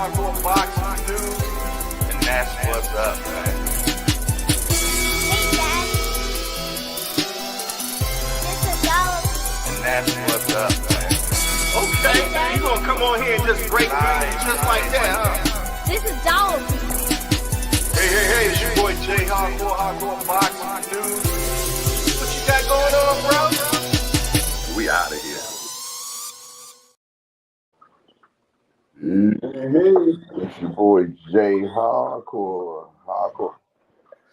hardcore boxing news, and that's what's up, man. And that's what's up, man. Okay, you gonna come on here and just break news just like that, huh? This is Dollar. Hey, it's your boy Jay hardcore boxing news. What you got going on, bro? We out of here. Hey, it's your boy Jay Hardcore.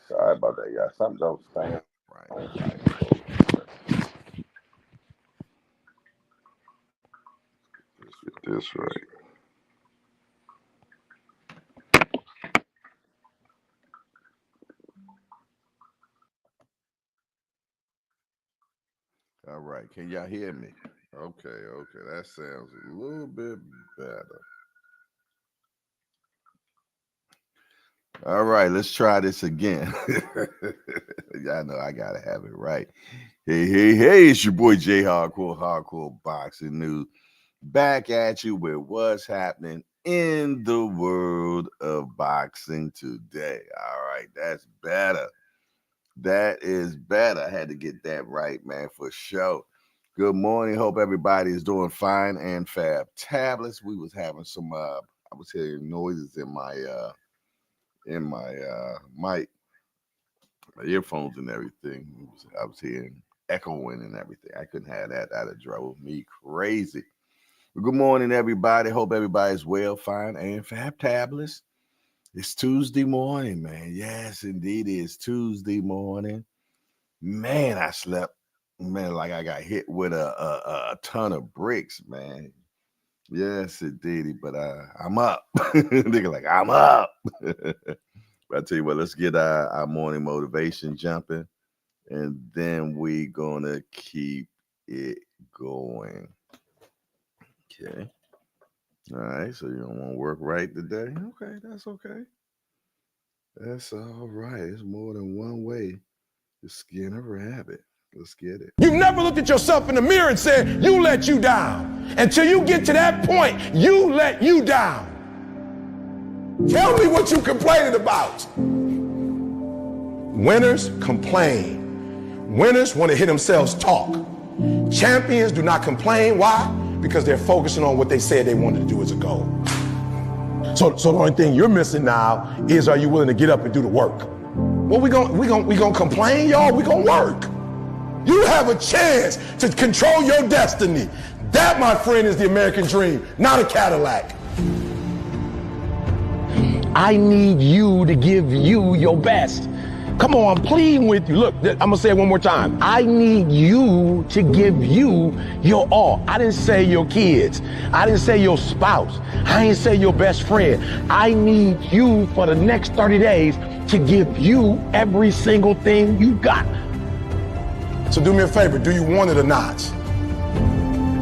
Sorry about that, y'all. Something don't stand right. Let's get this right. All right, can y'all hear me? Okay, that sounds a little bit better. All right, let's try this again. Y'all know I gotta have it right. Hey, it's your boy Jay hardcore boxing news. Back at you with what's happening in the world of boxing today. All right, that's better. That is better. I had to get that right, man, for sure. Good morning. Hope everybody is doing fine and fab tablets. We was having some I was hearing noises in my mic, my earphones and everything. I was hearing echoing and everything. I couldn't have that. That drove me crazy. Well, good morning, everybody. Hope everybody's well, fine, and fab tablets. It's Tuesday morning, man. Yes, indeed, it's Tuesday morning. Man, I slept, man, like I got hit with a ton of bricks, man. Yes, indeed, but I'm up. Nigga, like, I'm up. But I tell you what, let's get our morning motivation jumping, and then we gonna keep it going. Okay. All right, so you don't want to work right today? Okay, that's okay. That's all right. It's more than one way to skin a rabbit. Let's get it. You've never looked at yourself in the mirror and said, you let you down. Until you get to that point, you let you down. Tell me what you complaining about. Winners complain. Winners want to hear themselves talk. Champions do not complain. Why? Because they're focusing on what they said they wanted to do as a goal. So the only thing you're missing now is, are you willing to get up and do the work? Well, we gonna complain, y'all. We gonna work. You have a chance to control your destiny. That, my friend, is the American dream, not a Cadillac. I need you to give you your best. Come on, I'm pleading with you. Look, I'm gonna say it one more time. I need you to give you your all. I didn't say your kids. I didn't say your spouse. I didn't say your best friend. I need you for the next 30 days to give you every single thing you got. So do me a favor, do you want it or not?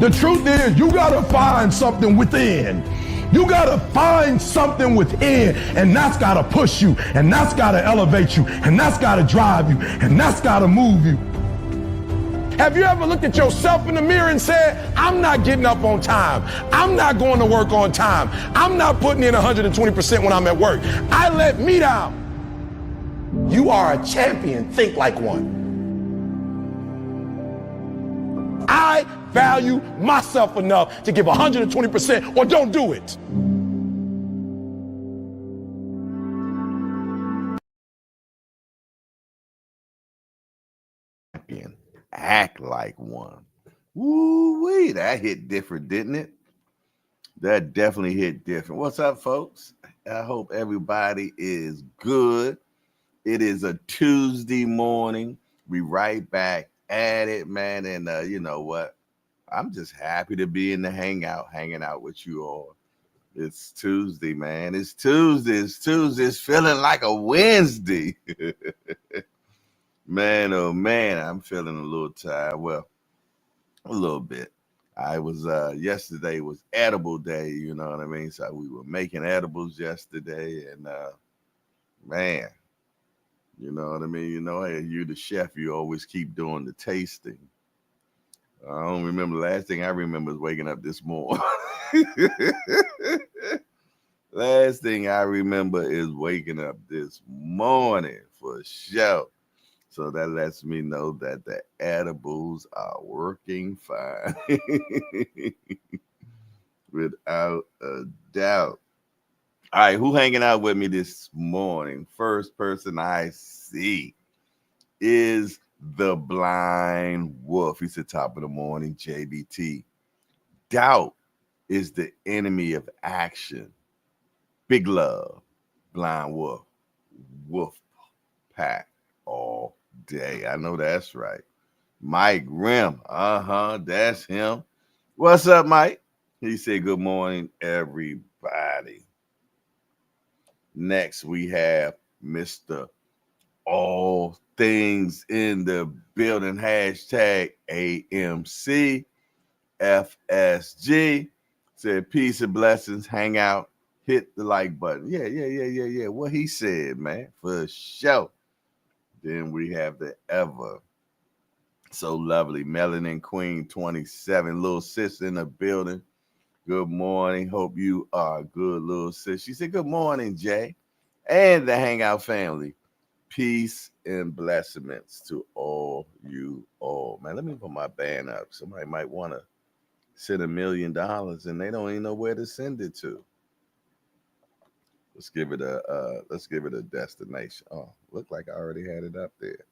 The truth is, you gotta find something within. You gotta find something within, and that's gotta push you, and that's gotta elevate you, and that's gotta drive you, and that's gotta move you. Have you ever looked at yourself in the mirror and said, I'm not getting up on time. I'm not going to work on time. I'm not putting in 120% when I'm at work. I let me down. You are a champion. Think like one. I value myself enough to give 120% or don't do it. Act like one. Woo-wee, that hit different, didn't it? That definitely hit different. What's up, folks? I hope everybody is good. It is a Tuesday morning. We right back at it, man. And you know what? I'm just happy to be in the hanging out with you all. It's Tuesday, man. It's Tuesday. It's feeling like a Wednesday. Man, oh man, I'm feeling a little tired. Well, a little bit. I was yesterday was edible day, you know what I mean? So we were making edibles yesterday, and man, you know what I mean? You know, hey, you the chef, you always keep doing the tasting. I don't remember. The last thing I remember is waking up this morning. Last thing I remember is waking up this morning for sure. So that lets me know that the edibles are working fine. Without a doubt. All right, who hanging out with me this morning? First person I see is the blind wolf. He's the top of the morning, JBT. Doubt is the enemy of action. Big love, blind wolf. Wolf pack all day. I know that's right. Mike Rim. That's him. What's up, Mike? He said, good morning, everybody. Next, we have Mr. All Things in the Building, hashtag AMC FSG. Said, peace and blessings, hang out, hit the like button. Yeah. What he said, man, for sure. Then we have the ever so lovely Melanin Queen 27, little sis in the building. Good morning. Hope you are good, little sis. She said, good morning, Jay, and the Hangout family. Peace and blessings to all you all. Man, let me put my band up. Somebody might want to send $1 million and they don't even know where to send it to. Let's give it a destination. Oh, look like I already had it up there.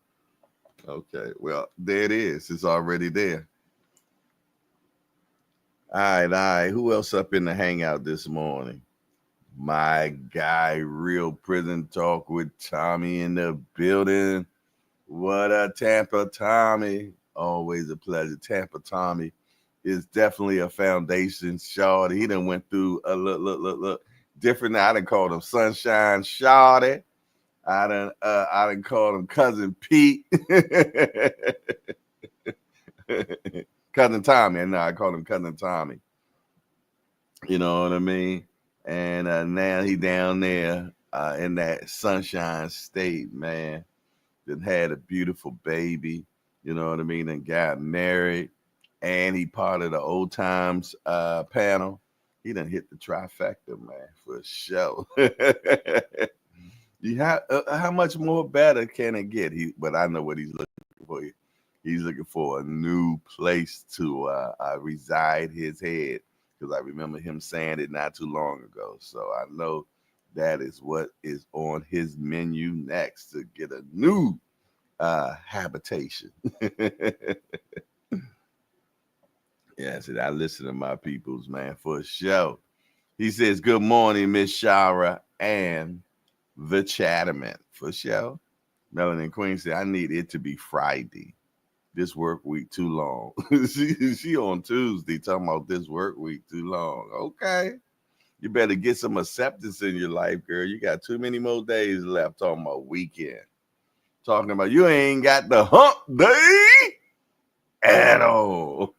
Okay, well, there it is. It's already there. All right. Who else up in the hangout this morning? My guy, Real Prison Talk with Tommy in the building. What a Tampa Tommy. Always a pleasure. Tampa Tommy is definitely a foundation shawty. He done went through a look. Different. I done called him Sunshine Shawty. I done called him Cousin Pete. Cousin Tommy. No, I called him Cousin Tommy. You know what I mean? And now he down there in that Sunshine State, man. That had a beautiful baby. You know what I mean? And got married. And he part of the Old Times panel. He done hit the trifecta, man, for sure. How much more better can it get? But I know what he's looking for. He's looking for a new place to reside his head, because I remember him saying it not too long ago. So I know that is what is on his menu next, to get a new habitation. Yes, I listen to my peoples, man, for sure. He says, good morning, Miss Shara and the Chatterman, for sure. Melanin Queen said, I need it to be Friday. This work week too long. she on Tuesday talking about this work week too long. Okay. You better get some acceptance in your life, girl. You got too many more days left talking about weekend. Talking about you ain't got the hump day at all.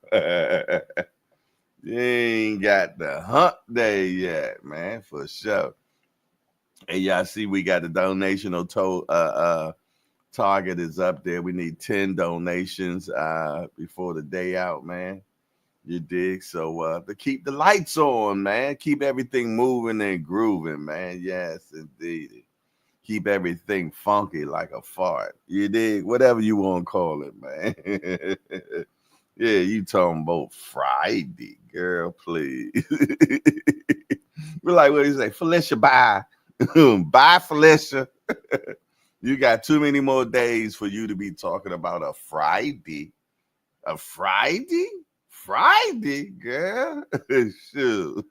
You ain't got the hump day yet, man, for sure. Hey, y'all see we got the donation target is up there. We need 10 donations before the day out, man. You dig? So to keep the lights on, man. Keep everything moving and grooving, man. Yes, indeed. Keep everything funky like a fart. You dig? Whatever you want to call it, man. Yeah, you talking about Friday, girl, please. We're like, what do you say? Felicia, bye. Bye, Felicia. You got too many more days for you to be talking about a Friday. A Friday? Friday, girl. Shoot.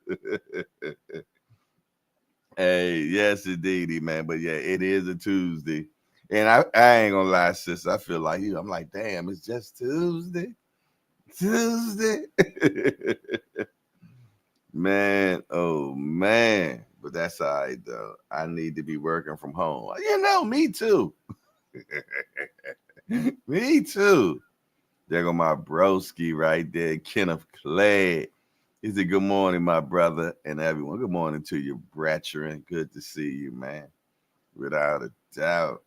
Hey, yes, indeed, man. But yeah, it is a Tuesday. And I ain't gonna lie, sis. I feel like I'm like, damn, it's just Tuesday. Man, oh man. But that's all right, though. I need to be working from home. You know, me too. Me too. There go my broski right there, Kenneth Clay. He said, good morning, my brother, and everyone. Good morning to you, brethren. Good to see you, man. Without a doubt.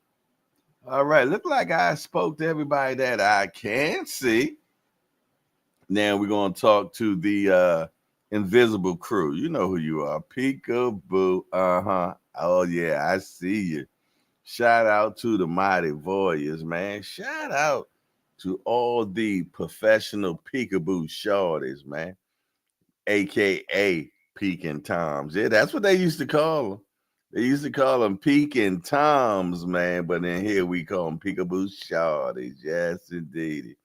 All right, look like I spoke to everybody that I can see. Now we're going to talk to the Invisible Crew. You know who you are. Peekaboo. Uh-huh. Oh, yeah, I see you. Shout out to the Mighty Warriors, man. Shout out to all the professional peekaboo shorties, man. AKA Peeking Toms. Yeah, that's what they used to call them. They used to call them Peeking Toms, man. But then here we call them peekaboo shorties. Yes, indeed.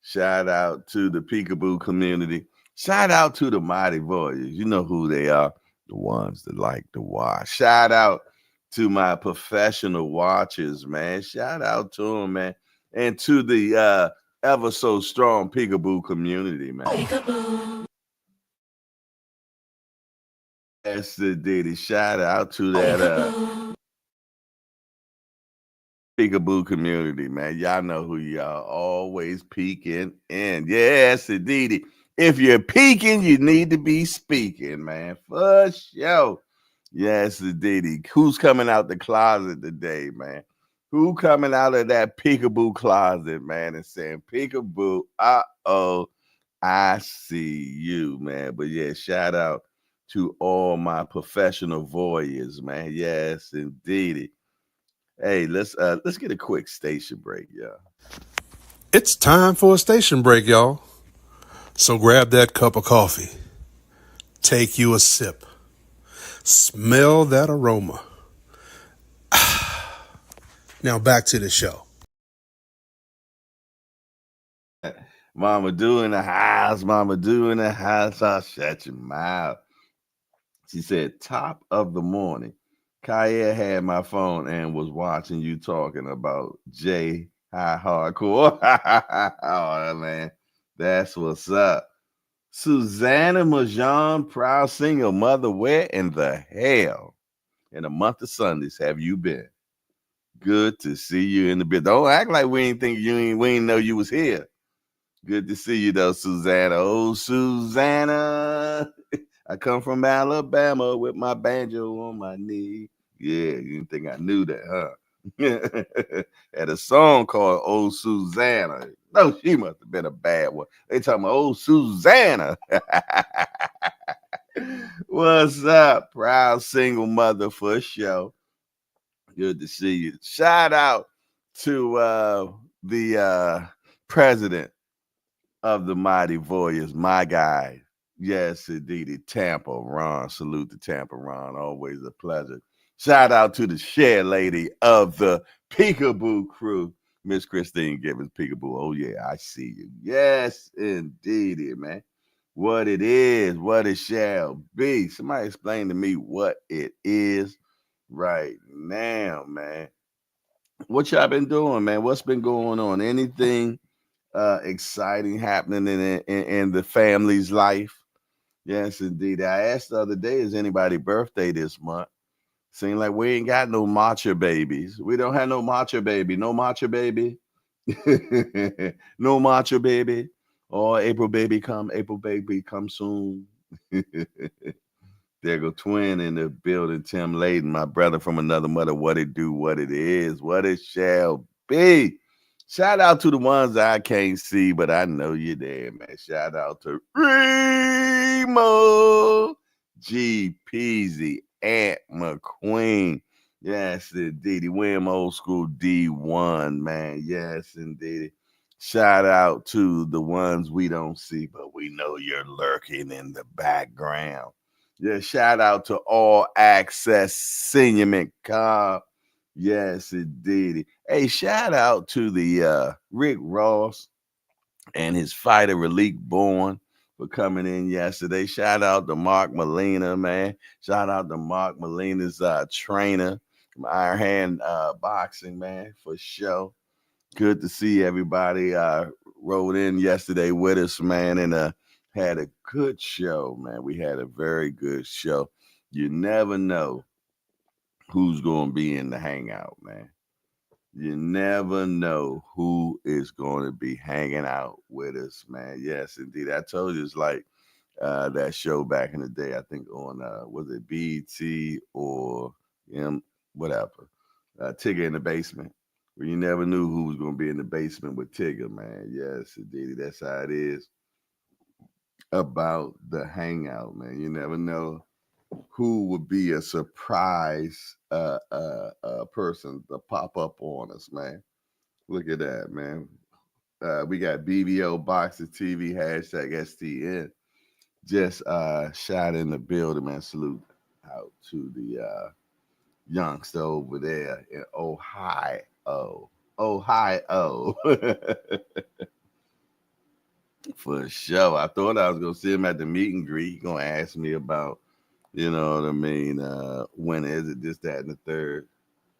Shout out to the peekaboo community. Shout out to the Mighty Warriors. You know who they are, the ones that like to watch. Shout out to my professional watchers, man. Shout out to them, man. And to the ever so strong peekaboo community, man. Peekaboo. Yes, indeed. Shout out to that peekaboo community, man. Y'all know who y'all always peeking in. Yes, indeed. If you're peeking, you need to be speaking, man. For sure. Yes, indeed. Who's coming out the closet today, man? Who coming out of that peekaboo closet, man, and saying, peekaboo, uh-oh, I see you, man. But yeah, shout out to all my professional voyeurs, man. Yes, indeed. Hey, let's get a quick station break, y'all. It's time for a station break, y'all. So grab that cup of coffee. Take you a sip. Smell that aroma. Now back to the show. Mama Do in the house. Mama Do in the house. I'll shut your mouth. She said, top of the morning. Kaya had my phone and was watching you talking about J High Hardcore. Oh, man. That's what's up. Susanna Majan, proud single mother. Where in the hell in a month of Sundays have you been? Good to see you in the bit. Don't act like we ain't we ain't know you was here. Good to see you though, Susanna. Oh, Susanna. I come from Alabama with my banjo on my knee. Yeah, you didn't think I knew that, huh? Had a song called "Oh Susanna." No, she must have been a bad one. They talking about "Oh Susanna." What's up, proud single mother for sure. Good to see you. Shout out to the president of the Mighty Warriors, my guy. Yes, indeed. Tampa, Ron. Salute to Tampa, Ron. Always a pleasure. Shout out to the share lady of the Peekaboo crew, Miss Christine Gibbons Peekaboo. Oh, yeah, I see you. Yes, indeed, man. What it is, what it shall be. Somebody explain to me what it is right now, man. What y'all been doing, man? What's been going on? Anything exciting happening in the family's life? Yes, indeed. I asked the other day, is anybody birthday this month? Seems like we ain't got no matcha babies. We don't have no matcha baby. No matcha baby. No matcha baby. Oh, April baby come soon. There go twin in the building, Tim Layden, my brother from another mother. What it do, what it is, what it shall be. Shout out to the ones I can't see, but I know you're there, man. Shout out to Remo, G Peasy, Aunt McQueen. Yes, indeed. Wim old school D1, man. Yes, indeed. Shout out to the ones we don't see, but we know you're lurking in the background. Yeah, shout out to All Access Senior McCobb. Yes, indeed. Hey, shout out to the Rick Ross and his fighter Raleigh Bourne for coming in yesterday. Shout out to Mark Molina, man. Shout out to Mark Molina's trainer from Iron Hand Boxing, man, for sure. Good to see everybody rode in yesterday with us, man, and had a good show, man. We had a very good show. You never know who's going to be in the hangout, man. You never know who is going to be hanging out with us, man. Yes, indeed. I told you it's like that show back in the day, I think on, was it BT or whatever, Tigger in the Basement, where you never knew who was going to be in the basement with Tigger, man. Yes, indeed. That's how it is. about the hangout, man. You never know who would be a surprise person to pop up on us, man. Look at that, man. We got BBO Boxer TV hashtag STN just shot in the building, man. Salute out to the youngster over there in Ohio. Ohio. For sure. I thought I was gonna see him at the meet and greet. He gonna ask me about, you know what I mean, when is it, this, that, and the third.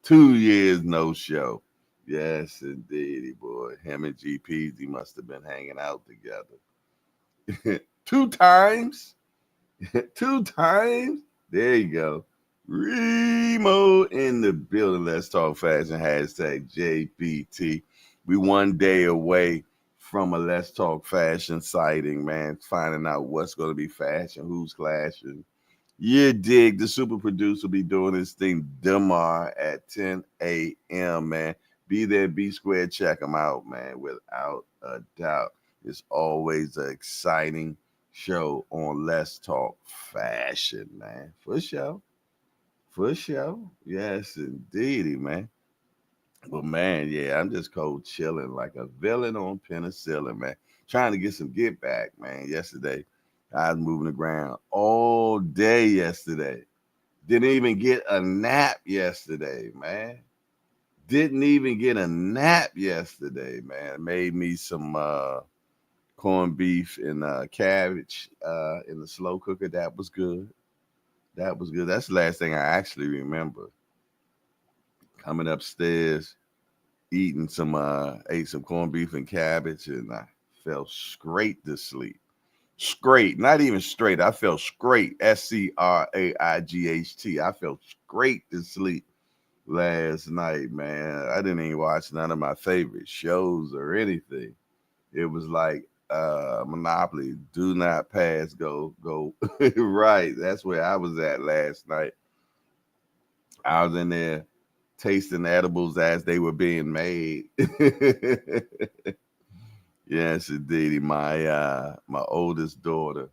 2 years no show. Yes, indeed, boy. Him and GPs, he must have been hanging out together. 2 times. 2 times. There you go. Remo in the building. Let's talk fashion. Hashtag JBT. We one day away from a Let's Talk Fashion sighting, man. Finding out what's going to be fashion, who's clashing. You dig. The super producer will be doing his thing tomorrow at 10 a.m., man. Be there, be square. Check them out, man, without a doubt. It's always an exciting show on Let's Talk Fashion, man. For sure. For sure. Yes, indeedy, man. But man, yeah, I'm just cold chilling like a villain on penicillin, man. Trying to get some get back, man. Yesterday, I was moving the ground all day yesterday. Didn't even get a nap yesterday, man. Didn't even get a nap yesterday, man. Made me some corned beef and cabbage in the slow cooker. That was good. That was good. That's the last thing I actually remember. Coming upstairs, eating some ate some corned beef and cabbage, and I fell straight to sleep. Straight, not even straight. I fell straight. SCRAIGHT. I fell straight to sleep last night, man. I didn't even watch none of my favorite shows or anything. It was like Monopoly, do not pass, go. Right. That's where I was at last night. I was in there tasting edibles as they were being made. Yes, indeed. My oldest daughter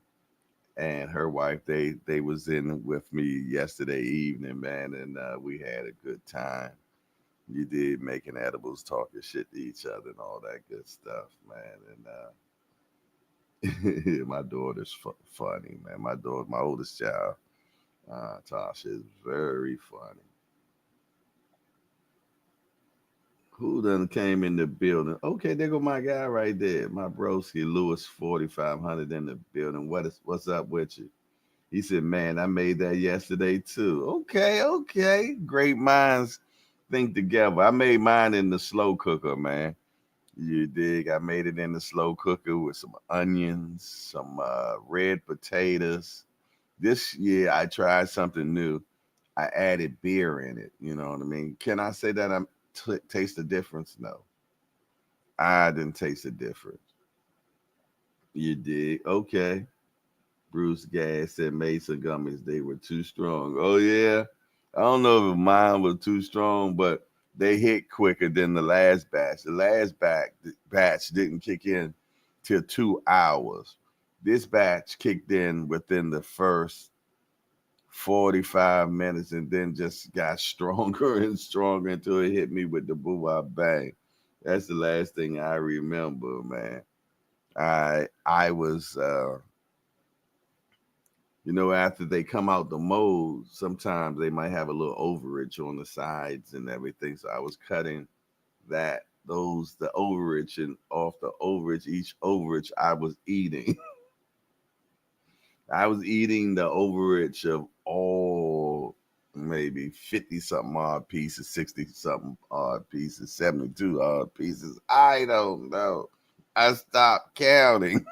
and her wife, they was in with me yesterday evening, man, and we had a good time. You did making edibles, talking shit to each other, and all that good stuff, man. And my daughter's funny, man. My oldest child, Tasha, is very funny. Who done came in the building? Okay, there go my guy right there, my broski Lewis 4500 in the building. What's up with you? He said, "Man, I made that yesterday too." Okay, okay, great minds think together. I made mine in the slow cooker, man. You dig? I made it in the slow cooker with some onions, some red potatoes. This year I tried something new. I added beer in it. You know what I mean? Can I say that I'm taste the difference? No, I didn't taste the difference. You dig? Okay. Bruce Gas said Mason gummies, they were too strong. Oh yeah. I don't know if mine was too strong, but they hit quicker than the last batch. The last batch didn't kick in till 2 hours. This batch kicked in within the first 45 minutes and then just got stronger and stronger until it hit me with the boo bang. That's the last thing I remember, man. I was after they come out the mold, sometimes they might have a little overage on the sides and everything. So I was cutting the overage, and off the overage, each overage I was eating. I was eating the overage of all maybe 50 something odd pieces, 60 something odd pieces, 72 odd pieces. I don't know. I stopped counting.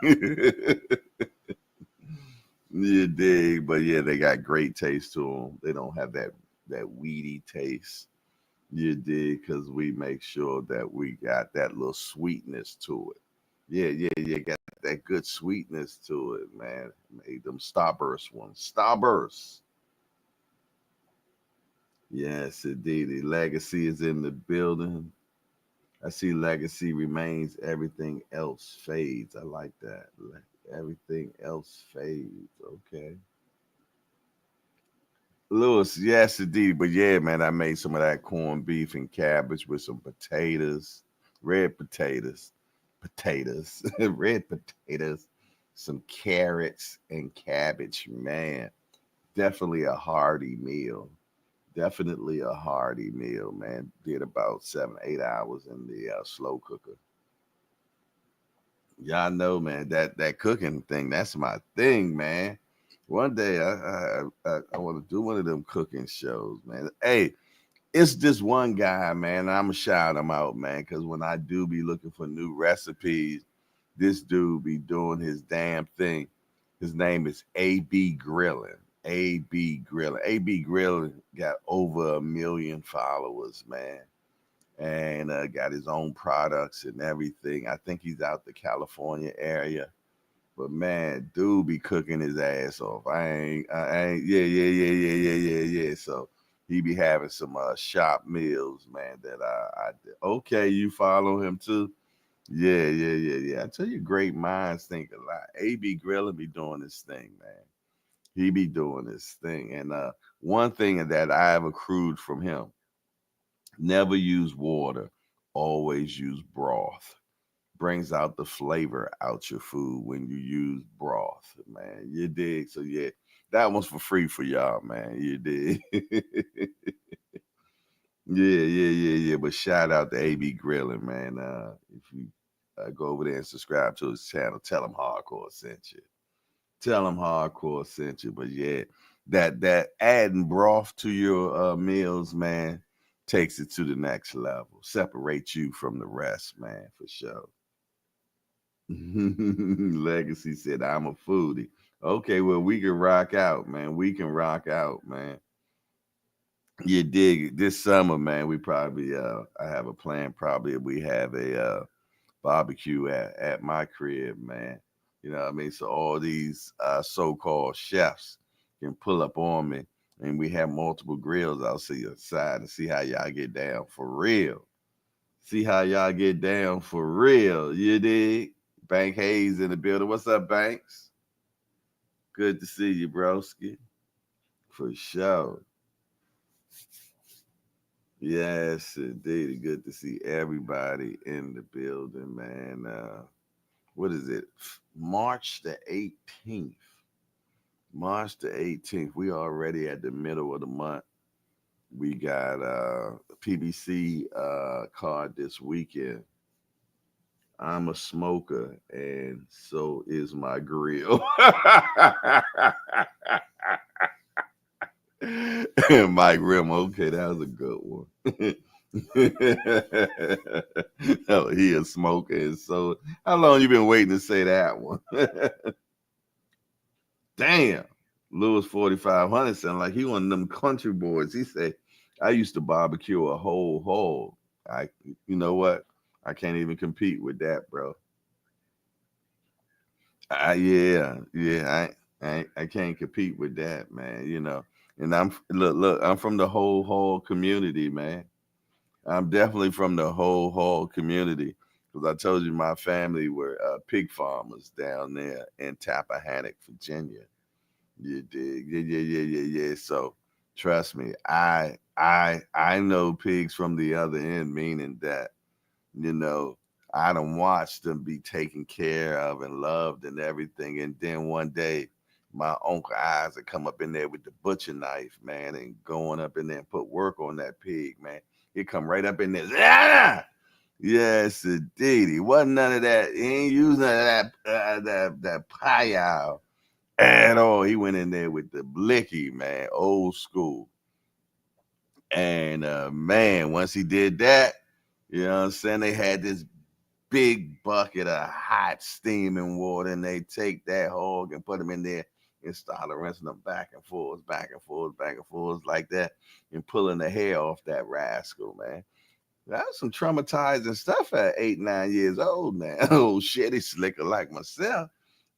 You dig, but yeah, they got great taste to them. They don't have that weedy taste. You dig, because we make sure that we got that little sweetness to it. Yeah, yeah, you got that good sweetness to it, man. Made them Starburst ones. Starburst. Yes, indeed. The legacy is in the building. I see legacy remains, everything else fades. I like that. Everything else fades. Okay. Lewis, yes, indeed. But yeah, man, I made some of that corned beef and cabbage with some potatoes, red potatoes, red potatoes, some carrots and cabbage. Man, definitely a hearty meal. Definitely a hearty meal, man. Did about 7, 8 hours in the slow cooker. Y'all know, man, that cooking thing, that's my thing, man. One day I want to do one of them cooking shows, man. Hey, it's this one guy, man. And I'm gonna shout him out, man, because when I do be looking for new recipes, this dude be doing his damn thing. His name is AB Grilling. AB Grilling. AB Grilling got over 1 million followers, man, and got his own products and everything. I think he's out the California area. But man, dude be cooking his ass off. Yeah. So he be having some shop meals, man. That I did. Okay, you follow him too? Yeah. I tell you, great minds think alike. AB Grilla be doing this thing, man. He be doing this thing, and one thing that I have accrued from him: never use water, always use broth. Brings out the flavor out your food when you use broth, man. You dig? So yeah, that one's for free for y'all, man. You dig? Yeah. But shout out to AB Grilling, man. If you go over there and subscribe to his channel, tell him Hardcore sent you. Tell him Hardcore sent you. But yeah, that adding broth to your meals, man, takes it to the next level. Separates you from the rest, man, for sure. Legacy said, I'm a foodie. Okay, well, we can rock out, man. We can rock out, man. You dig it. This summer, man, we probably I have a plan. Probably we have a barbecue at my crib, man. You know what I mean? So all these so-called chefs can pull up on me, and we have multiple grills. I'll see you outside and see how y'all get down for real. See how y'all get down for real. You dig? Bank Hayes in the building. What's up, Banks? Good to see you, broski. For sure. Yes, indeed. Good to see everybody in the building, man. What is it? March the 18th. March the 18th. We already at the middle of the month. We got a PBC card this weekend. I'm a smoker, and so is my grill. Mike Rim, okay, that was a good one. Oh, he a smoker, and so how long you been waiting to say that one? Damn, Lewis 4500 sound like he one of them country boys. He said, "I used to barbecue a whole hog." You know what? I can't even compete with that, bro. Yeah. I can't compete with that, man. You know, and look. I'm from the whole hog community, man. I'm definitely from the whole hog community because I told you my family were pig farmers down there in Tappahannock, Virginia. You dig? Yeah. So trust me, I know pigs from the other end, meaning that you know, I done watched them be taken care of and loved and everything. And then one day, my Uncle Isaac come up in there with the butcher knife, man, and going up in there and put work on that pig, man. He come right up in there. Ah! Yes, indeed. He wasn't none of that. He ain't used none of that pie at all. He went in there with the blicky, man, old school. And man, once he did that, you know what I'm saying? They had this big bucket of hot steaming water, and they take that hog and put them in there and start rinsing them back and forth, back and forth, back and forth like that, and pulling the hair off that rascal, man. That's some traumatizing stuff at 8, 9 years old, man. Oh shit, he's slicker like myself.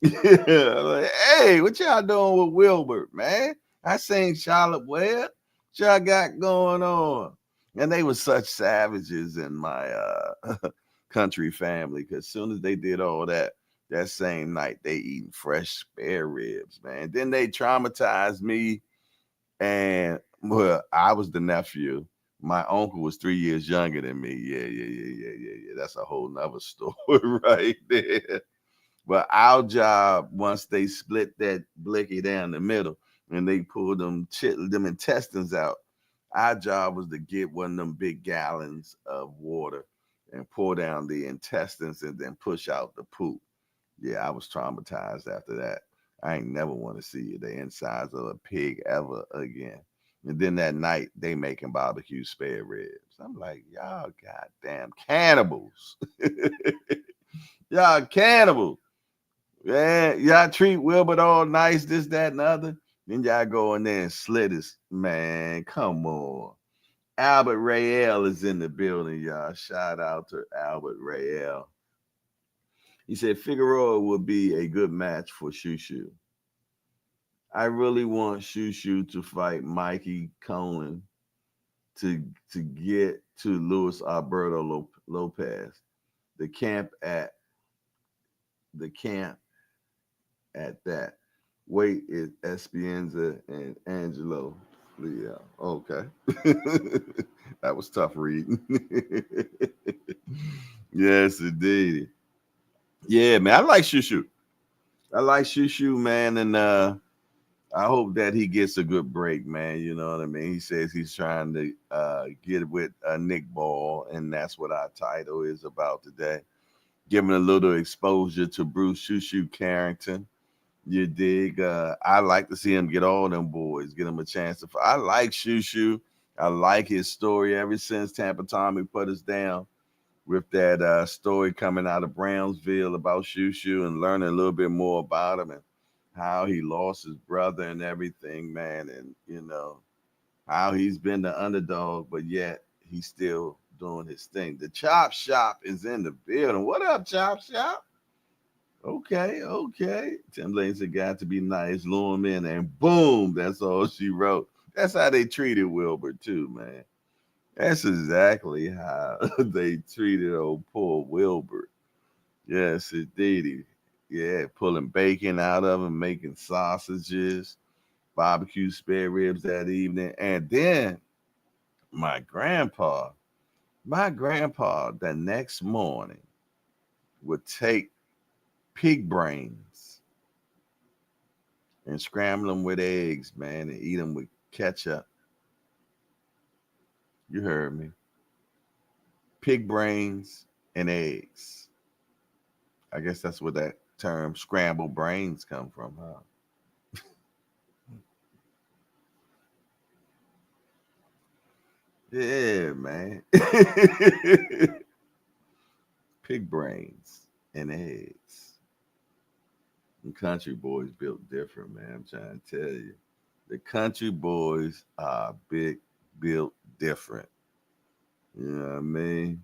Yeah, like, hey, what y'all doing with Wilbert, man? I seen Charlotte Webb. What y'all got going on? And they were such savages in my country family because as soon as they did all that, That same night, they eating fresh spare ribs, man. Then they traumatized me, and well, I was the nephew. My uncle was 3 years younger than me. Yeah. That's a whole nother story right there. But our job, once they split that blicky down the middle and they pulled them intestines out, our job was to get one of them big gallons of water and pour down the intestines and then push out the poop. Yeah, I was traumatized after that. I ain't never want to see the insides of a pig ever again. And then that night they making barbecue spare ribs. I'm like, y'all goddamn cannibals. Y'all cannibals. Yeah, y'all treat Wilbert all nice, this, that, and other. Then y'all go in there and slit his man. Come on. Albert Rayel is in the building, y'all. Shout out to Albert Rayel. He said Figueroa would be a good match for Shushu. I really want Shushu to fight Mikey Cohen to get to Luis Alberto Lopez. The camp at that. Wait is Espienza and Angelo Leo. Okay. That was tough reading. Yes, indeed. Yeah, man. I like Shushu. Man, and I hope that he gets a good break, man. You know what I mean? He says he's trying to get with Nick Ball, and that's what our title is about today. Giving a little exposure to Bruce Shushu Carrington. You dig? I like to see him get all them boys, get him a chance to fight. I like Shushu. I like his story ever since Tampa Tommy put us down with that story coming out of Brownsville about Shushu and learning a little bit more about him and how he lost his brother and everything, man. And, you know, how he's been the underdog, but yet he's still doing his thing. The Chop Shop is in the building. What up, Chop Shop? Okay. Tim Lane said, got to be nice, lure him in, and boom, that's all she wrote. That's how they treated Wilbur, too, man. That's exactly how they treated old poor Wilbur. Yes, indeed. Yeah, pulling bacon out of him, making sausages, barbecue spare ribs that evening. And then my grandpa, the next morning would take pig brains and scramble them with eggs, man, and eat them with ketchup. You heard me. Pig brains and eggs. I guess that's where that term scrambled brains come from, huh? Yeah, man. Pig brains and eggs. And country boys built different, man. I'm trying to tell you. The country boys are built different. You know what I mean?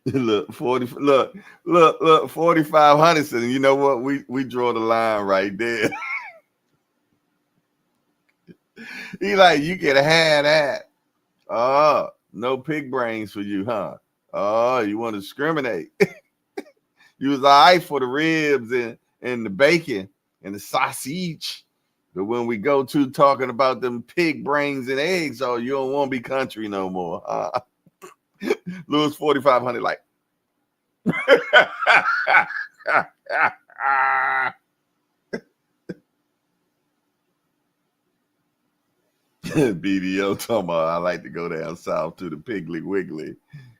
Look, 4,500. So you know what? We draw the line right there. He like, you can have that. Oh, no pig brains for you, huh? Oh, you want to discriminate. You was all right for the ribs and the bacon and the sausage. But when we go to talking about them pig brains and eggs, oh, you don't want to be country no more. Lewis 4,500 like. BDO talking about I like to go down south to the Piggly Wiggly.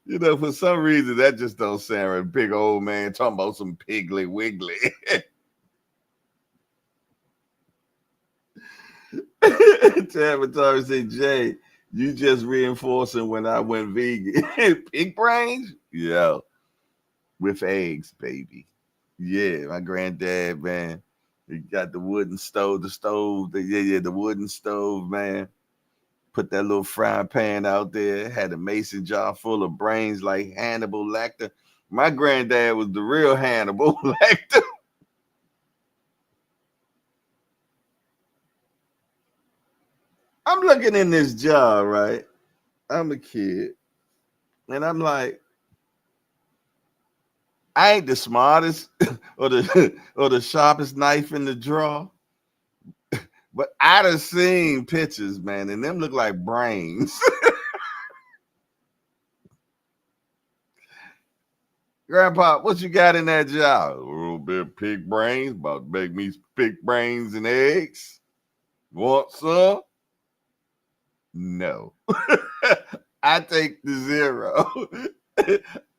You know, for some reason that just don't sound right. Big old man talking about some Piggly Wiggly. Tavatari said, Jay, you just reinforcing when I went vegan. Pig brains? Yeah. With eggs, baby. Yeah, my granddad, man. He got the wooden stove, the wooden stove, man. Put that little frying pan out there, had a mason jar full of brains like Hannibal Lecter. My granddad was the real Hannibal Lecter. I'm looking in this jar, right? I'm a kid. And I'm like, I ain't the smartest or the sharpest knife in the drawer, but I done seen pictures, man, and them look like brains. Grandpa, what you got in that jar? A little bit of pig brains, about to make me pig brains and eggs. Want some? No. I take the 0.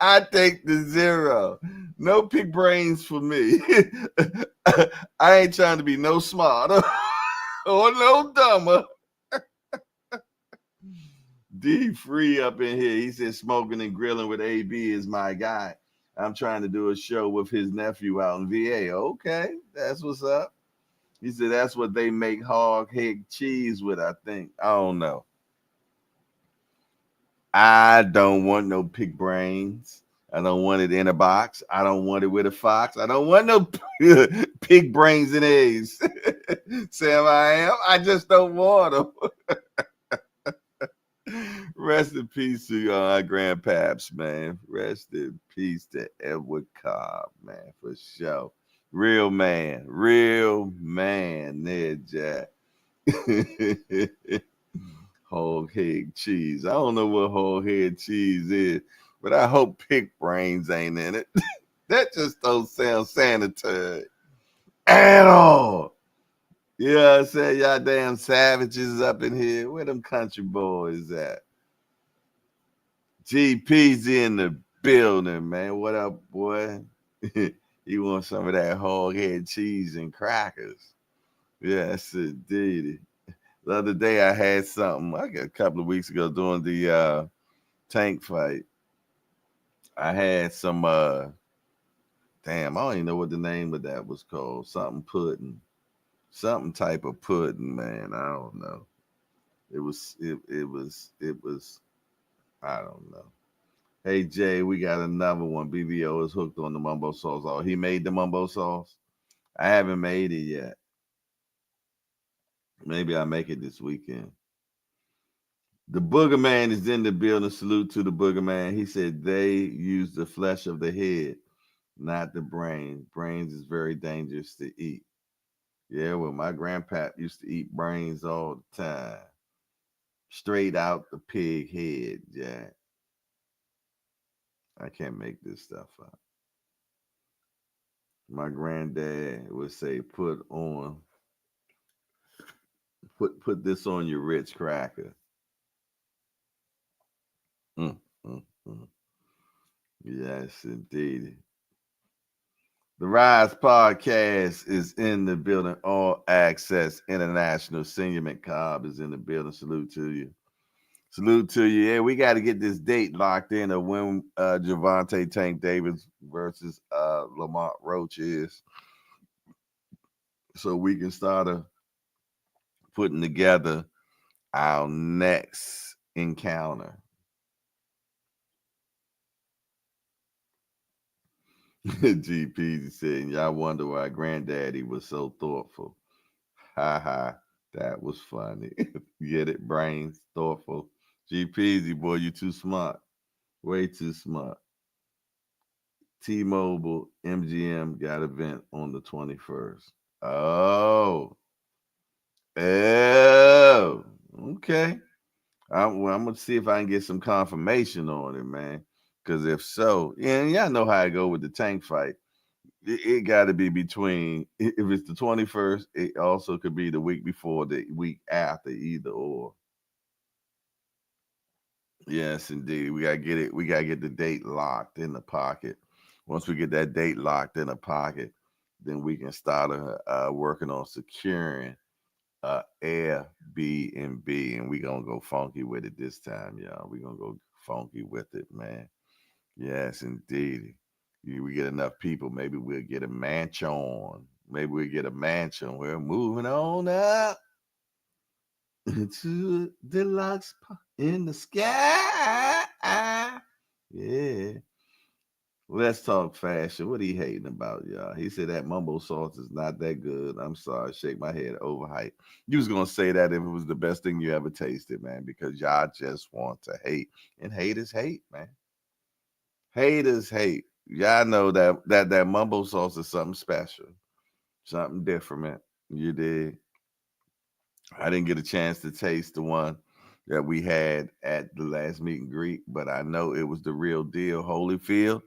I take the 0. No pig brains for me. I ain't trying to be no smarter or no dumber. D Free up in here. He said smoking and grilling with AB is my guy. I'm trying to do a show with his nephew out in VA. Okay, that's what's up. He said that's what they make hog head cheese with, I think. I don't know. I don't want no pig brains. I don't want it in a box. I don't want it with a fox. I don't want no pig brains and eggs. Sam, I am. I just don't want them. Rest in peace to our grandpaps, man. Rest in peace to Edward Cobb, man, for sure. Real man, there, Jack. Whole head cheese. I don't know what whole head cheese is, but I hope pig brains ain't in it. That just don't sound sanitary at all. You know what I'm saying? Y'all damn savages up in here. Where them country boys at? GP's in the building, man. What up, boy? You want some of that hog head cheese and crackers? Yes, indeed. The other day I had something, like a couple of weeks ago during the tank fight. I had some, damn, I don't even know what the name of that was called. Something pudding. Something type of pudding, man. I don't know. It was, I don't know. Hey, Jay, we got another one. BBO is hooked on the mumbo sauce. Oh, he made the mumbo sauce? I haven't made it yet. Maybe I'll make it this weekend. The Booger Man is in the building. Salute to the Booger Man. He said they use the flesh of the head, not the brain. Brains is very dangerous to eat. Yeah, well, my grandpap used to eat brains all the time. Straight out the pig head, Jack. I can't make this stuff up. My granddad would say, put this on your Ritz cracker. Mm, mm, mm. Yes, indeed. The Rise Podcast is in the building. All Access International. Senior McCobb is in the building. Salute to you. Salute to you. Yeah, we got to get this date locked in of when Javante Tank Davis versus Lamont Roach is, so we can start putting together our next encounter. GP said, y'all wonder why Granddaddy was so thoughtful. Ha ha, that was funny. Get it, brains, thoughtful. GPZ, boy, you too smart. Way too smart. T-Mobile MGM got event on the 21st. Oh. Oh. Okay. I'm going to see if I can get some confirmation on it, man. Because if so, yeah, y'all know how I go with the tank fight. It got to be between, if it's the 21st, it also could be the week before, the week after, either or. Yes, indeed. We got to get it. We got to get the date locked in the pocket. Once we get that date locked in the pocket, then we can start working on securing Airbnb, and we gonna go funky with it this time, y'all. We gonna go funky with it, man. Yes, indeed. We get enough people, maybe we'll get a mansion. Maybe we'll get a mansion. We're moving on up to deluxe in the sky. Yeah. Let's talk fashion. What he hating about, y'all? He said that mumbo sauce is not that good. I'm sorry, shake my head, overhyped. You was gonna say that if it was the best thing you ever tasted, man, because y'all just want to hate. And haters hate, man. Haters hate. y'all know that mumbo sauce is something special, something different. You did. I didn't get a chance to taste the one that we had at the last meet and greet, but I know it was the real deal, Holyfield,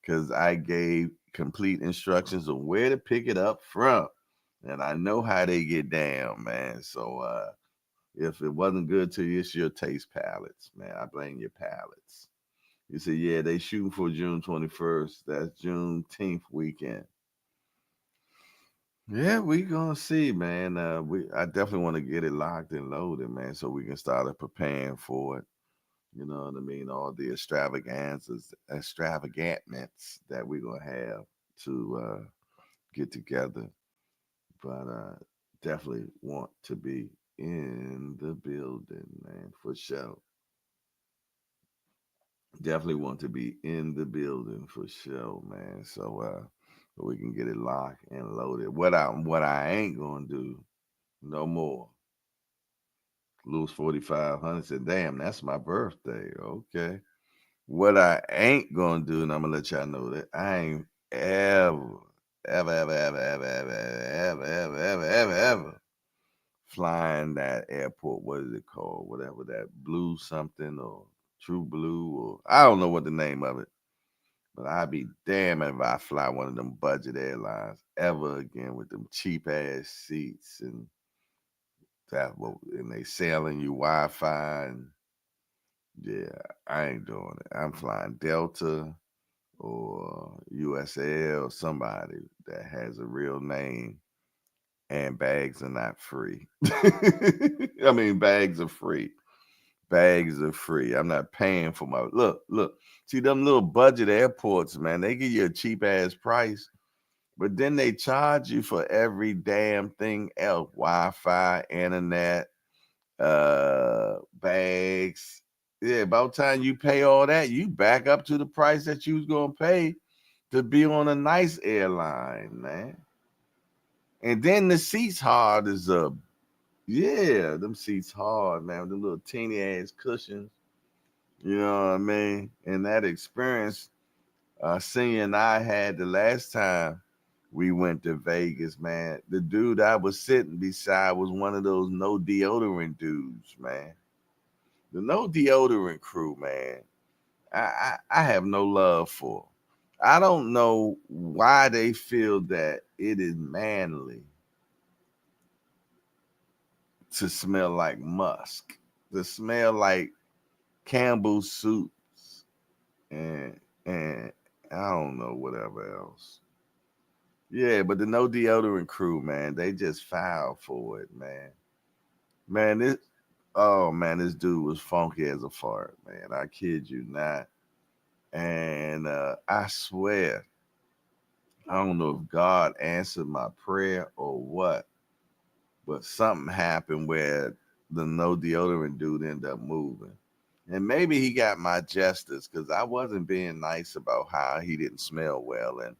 because I gave complete instructions on where to pick it up from. And I know how they get down, man. So if it wasn't good to you, it's your taste palates, man. I blame your palates. You say, yeah, they shooting for June 21st. That's Juneteenth weekend. Yeah, we gonna see, man. I definitely want to get it locked and loaded, man, so we can start preparing for it. You know what I mean? All the extravagantments that we're gonna have to get together. But definitely want to be in the building, man, for sure. Definitely want to be in the building for sure, man. So we can get it locked and loaded. What I ain't gonna do no more. Lose 4,500. Said, damn, that's my birthday. Okay. What I ain't gonna do, and I'm gonna let y'all know that I ain't ever flying that airport. What is it called? Whatever that blue something or true blue or I don't know what the name of it. But I'd be damn if I fly one of them budget airlines ever again with them cheap ass seats and they selling you Wi-Fi and yeah, I ain't doing it. I'm flying Delta or USL or somebody that has a real name and bags are not free. I mean, bags are free. Bags are free. I'm not paying for my look. See them little budget airports, man. They give you a cheap ass price, but then they charge you for every damn thing else: Wi-Fi, internet, bags. Yeah, about time you pay all that, you back up to the price that you was gonna pay to be on a nice airline, man. And then the seats hard as a yeah, them seats hard, man. With the little teeny ass cushions. You know what I mean? And that experience, Senior and I had the last time we went to Vegas, man. The dude I was sitting beside was one of those no deodorant dudes, man. The no deodorant crew, man. I have no love for. I don't know why they feel that it is manly to smell like musk, to smell like Campbell's soups, and I don't know whatever else. Yeah, but the no deodorant crew, man, they just filed for it, man. Man, this oh man, this dude was funky as a fart, man. I kid you not. And I swear, I don't know if God answered my prayer or what, but something happened where the no deodorant dude ended up moving. And maybe he got my justice because I wasn't being nice about how he didn't smell well. And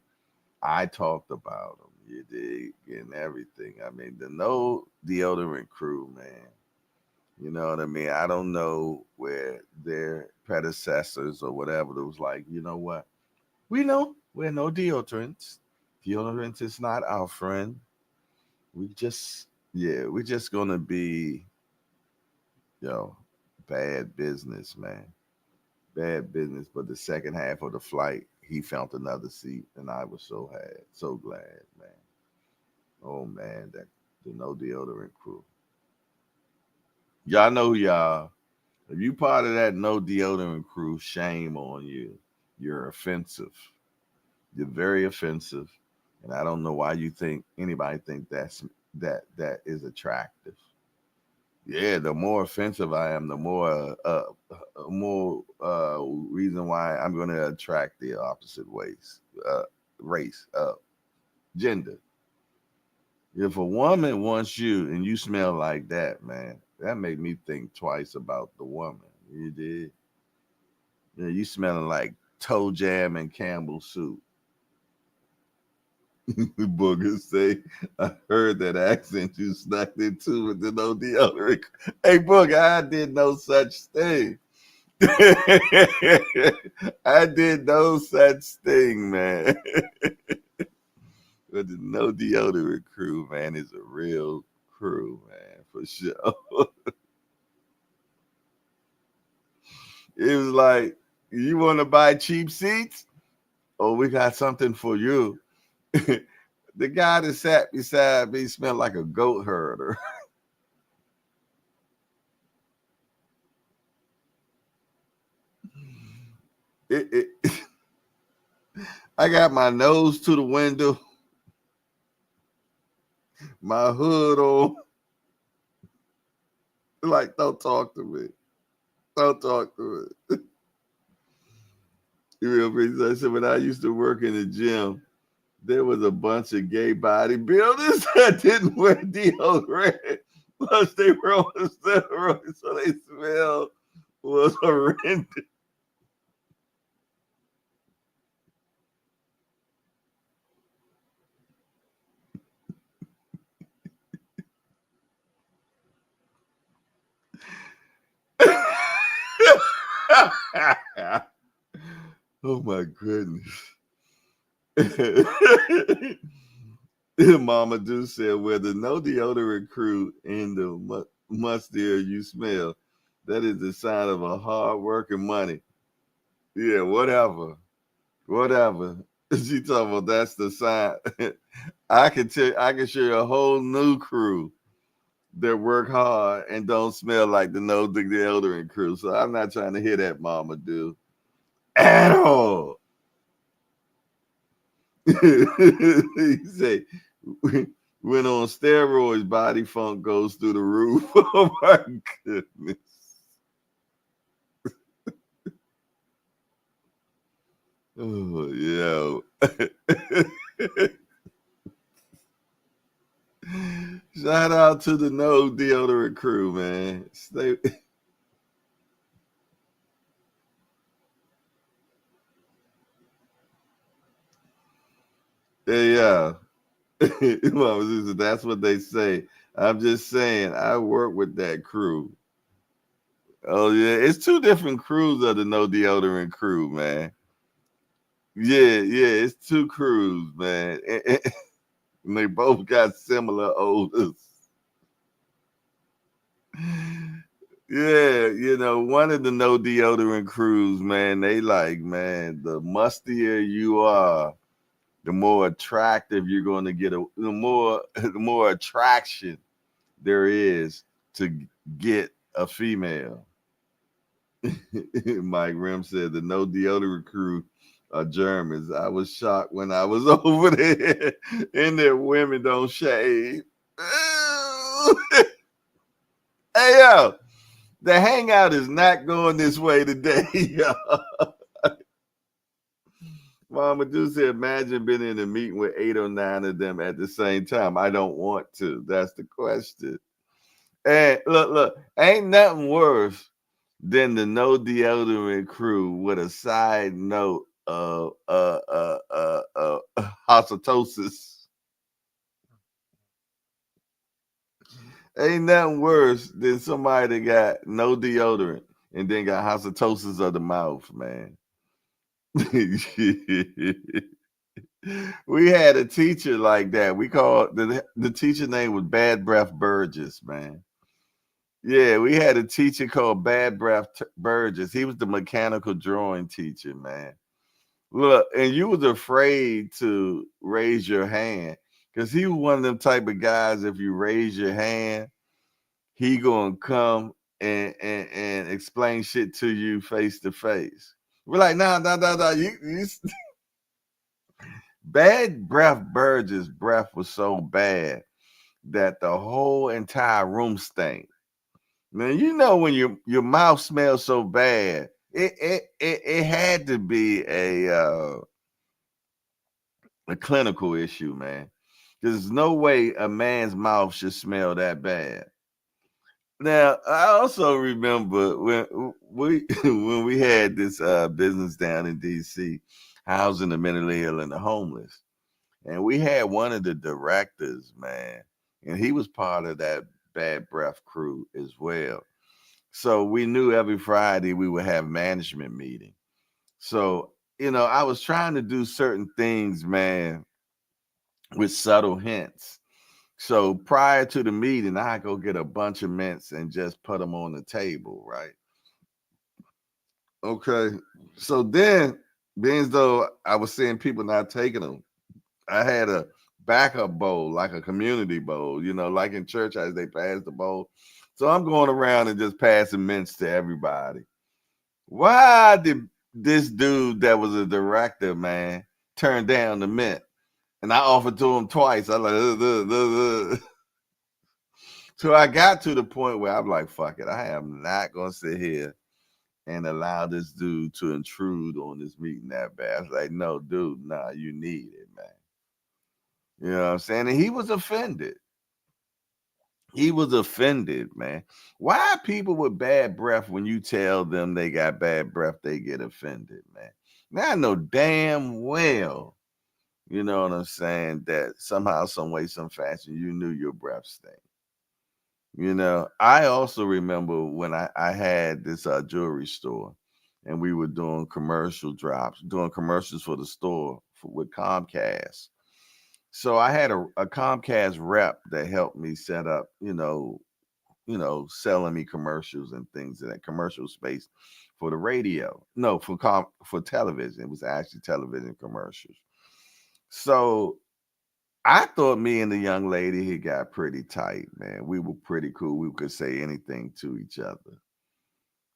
I talked about him, you dig, and everything. I mean, the no deodorant crew, man. You know what I mean? I don't know where their predecessors or whatever it was like, you know what? We know we're no deodorants. Deodorant is not our friend. We just, yeah, we're just gonna be, yo, bad business, man. Bad business. But the second half of the flight, he found another seat, and I was so glad, man. Oh man, that the no deodorant crew. Y'all know who y'all. If you part of that no deodorant crew, shame on you. You're offensive. You're very offensive, and I don't know why you think anybody think that is attractive. Yeah, the more offensive I am, the more reason why I'm going to attract the opposite race, gender. If a woman wants you and you smell like that, man, that made me think twice about the woman. You did. Yeah, you smelling like toe jam and Campbell soup. Booger say, I heard that accent you snuck into with the no deodorant. Hey, Booger, I did no such thing. I did no such thing, man. But the no deodorant crew, man, is a real crew, man, for sure. It was like, you want to buy cheap seats? Oh, we got something for you. The guy that sat beside me smelled like a goat herder. It, I got my nose to the window, my hood on. Like, don't talk to me. Don't talk to me. Real reason. I said, when I used to work in the gym, there was a bunch of gay bodybuilders that didn't wear deodorant. Plus, they were on steroids, so they smell was horrendous. Oh my goodness. Mama Do said, "Well, the no deodorant crew in the mustier you smell, that is the sign of a hard working money." Yeah, whatever. Whatever. She talking about that's the sign. I can show you a whole new crew that work hard and don't smell like the no deodorant crew. So I'm not trying to hear that, Mama Do. At all. He say, when on steroids, body funk goes through the roof. Oh my goodness. Oh, yo. Shout out to the no deodorant crew, man. Stay. Yeah. Mama Susan, that's what they say. I'm just saying, I work with that crew. Oh yeah, it's two different crews of the no deodorant crew, man. Yeah, it's two crews, man. And they both got similar odors. Yeah, one of the no deodorant crews, man, they like, man, the mustier you are, the more attractive you're going to get, the more attraction there is to get a female. Mike Rim said the no deodorant crew are Germans. I was shocked when I was over there, and their women don't shave. Hey yo, the hangout is not going this way today, yo. Mama Do said, imagine being in a meeting with 8 or 9 of them at the same time. I don't want to. That's the question. And look, ain't nothing worse than the no deodorant crew with a side note of halitosis. Ain't nothing worse than somebody that got no deodorant and then got halitosis of the mouth, man. We had a teacher like that. We called the teacher name was Bad Breath Burgess, man. Yeah, we had a teacher called Bad Breath Burgess. He was the mechanical drawing teacher, man. Look, and you was afraid to raise your hand because he was one of them type of guys. If you raise your hand, he gonna come and explain shit to you face to face. We're like, no. You Bad Breath Burgess' breath was so bad that the whole entire room stank. Man, when your mouth smells so bad, it had to be a clinical issue, man. There's no way a man's mouth should smell that bad. Now, I also remember when we when we had this business down in DC, housing the mentally ill and the homeless, and we had one of the directors, man, and he was part of that bad breath crew as well. So we knew every Friday we would have management meeting. So, I was trying to do certain things, man, with subtle hints. So prior to the meeting, I go get a bunch of mints and just put them on the table, right? Okay. So then, being as though I was seeing people not taking them, I had a backup bowl, like a community bowl, like in church as they pass the bowl. So I'm going around and just passing mints to everybody. Why did this dude that was a director, man, turn down the mint? And I offered to him twice. I like, So I got to the point where I'm like, fuck it. I am not gonna sit here and allow this dude to intrude on this meeting that bad. I was like, no, dude, nah, you need it, man. You know what I'm saying? And he was offended. He was offended, man. Why people with bad breath, when you tell them they got bad breath, they get offended, man? Now I know damn well, you know what I'm saying, that somehow, some way, some fashion, you knew your breath stank. I also remember when I had this jewelry store and we were doing commercial drops, doing commercials for the store with Comcast. So I had a Comcast rep that helped me set up, selling me commercials and things in that commercial space for the radio. No, for television. It was actually television commercials. So I thought me and the young lady had got pretty tight, man. We were pretty cool. We could say anything to each other.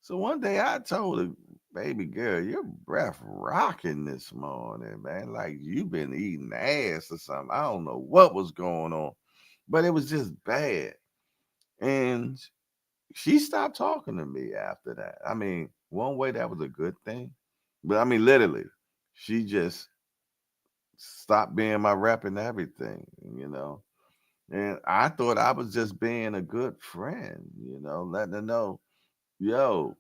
So one day I told her, baby girl, your breath rocking this morning, man. Like you've been eating ass or something. I don't know what was going on, but it was just bad. And she stopped talking to me after that. I mean, one way that was a good thing, but I mean, literally, she just stopped being my rep and everything. And I thought I was just being a good friend, letting her know, yo,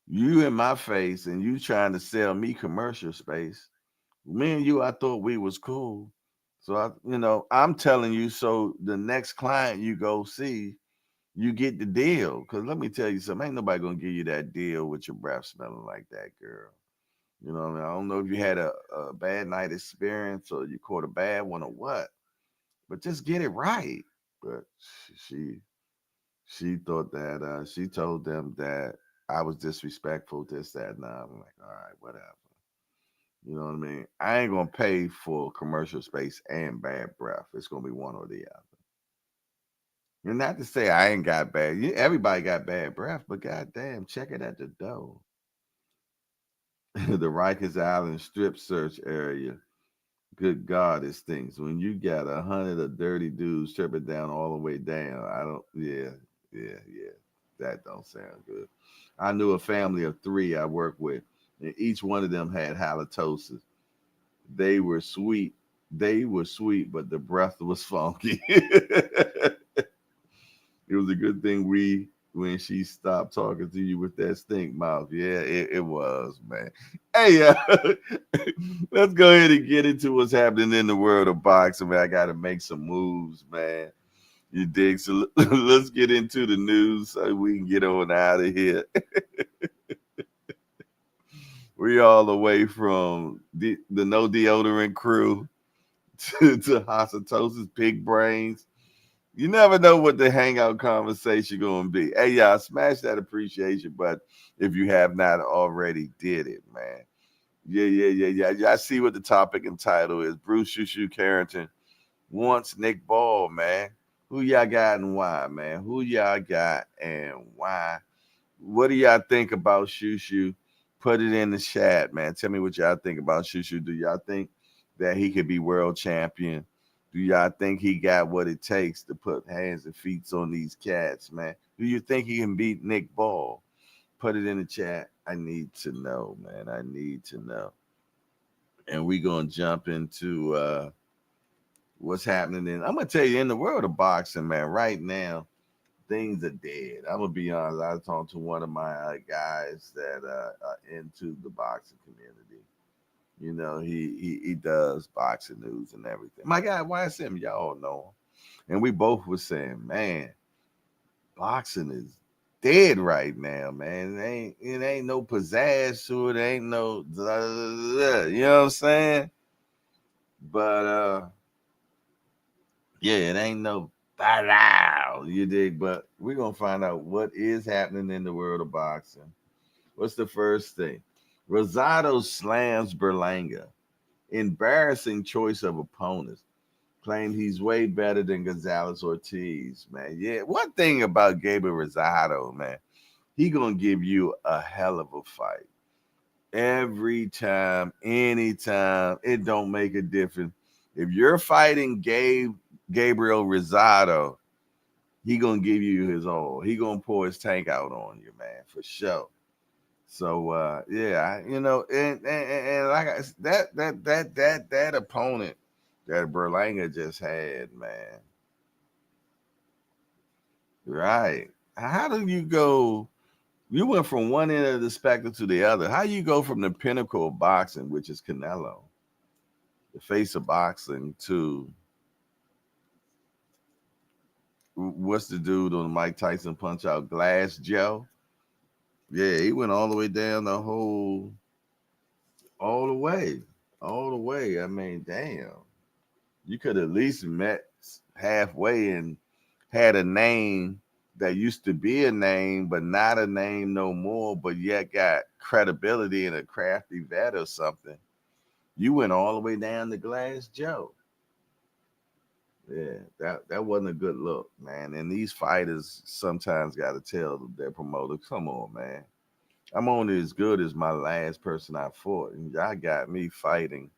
you in my face and you trying to sell me commercial space. Me and you, I thought we was cool. So I'm telling you, so the next client you go see, you get the deal. Cause let me tell you something, ain't nobody gonna give you that deal with your breath smelling like that, girl. You know what I mean? I don't know if you had a bad night experience or you caught a bad one or what, but just get it right. But she she thought that she told them that I was disrespectful, this, that, and that. I'm like, all right, whatever. You know what I mean? I ain't gonna pay for commercial space and bad breath. It's gonna be one or the other. And not to say I ain't got bad. Everybody got bad breath, but goddamn, check it at the door. The Rikers Island strip search area. Good God, it stinks. When you got 100 of dirty dudes stripping down all the way down, I don't. Yeah, yeah. That don't sound good. I knew a family of three I worked with, and each one of them had halitosis. They were sweet. They were sweet, but the breath was funky. It was a good thing when she stopped talking to you with that stink mouth. Yeah, it was, man. Hey, let's go ahead and get into what's happening in the world of boxing, man. I got to make some moves, man. You dig? So let's get into the news so we can get on out of here. We all the way from the no deodorant crew to Hasatosis, pig brains. You never know what the hangout conversation gonna be. Hey, y'all, smash that appreciation button if you have not already did it, man. Yeah. Y'all see what the topic and title is. Bruce Shushu Carrington wants Nick Ball, man. Who y'all got and why, man? Who y'all got and why? What do y'all think about Shushu? Put it in the chat, man. Tell me what y'all think about Shushu. Do y'all think that he could be world champion? Do y'all think he got what it takes to put hands and feet on these cats, man? Do you think he can beat Nick Ball? Put it in the chat. I need to know, man. I need to know. And we're gonna jump into what's happening I'm gonna tell you, in the world of boxing, man, right now things are dead. I'm gonna be honest. I talked to one of my guys that are into the boxing community. He does boxing news and everything. My guy YSM, y'all know him, and we both were saying, man, boxing is dead right now, man. It ain't no pizzazz to it. Ain't no you know what I'm saying? But yeah, it ain't no you dig? But we're gonna find out what is happening in the world of boxing. What's the first thing? Rosado slams Berlanga. Embarrassing choice of opponents. Claimed he's way better than Gonzalez Ortiz, man. Yeah, one thing about Gabriel Rosado, man, he gonna give you a hell of a fight every time, anytime. It don't make a difference. If you're fighting Gabriel Rosado, he gonna give you his all. He gonna pour his tank out on you, man, for sure. So yeah, and like that opponent that Berlanga just had, man. Right. How do you go? You went from one end of the spectrum to the other. How you go from the pinnacle of boxing, which is Canelo, the face of boxing, to what's the dude on the Mike Tyson Punch Out, Glass Joe? Yeah, he went all the way down all the way, all the way. I mean, damn, you could at least met halfway and had a name that used to be a name, but not a name no more, but yet got credibility and a crafty vet or something. You went all the way down to Glass Joe. Yeah, that wasn't a good look, man. And these fighters sometimes got to tell their promoter, "Come on, man. I'm only as good as my last person I fought, and y'all got me fighting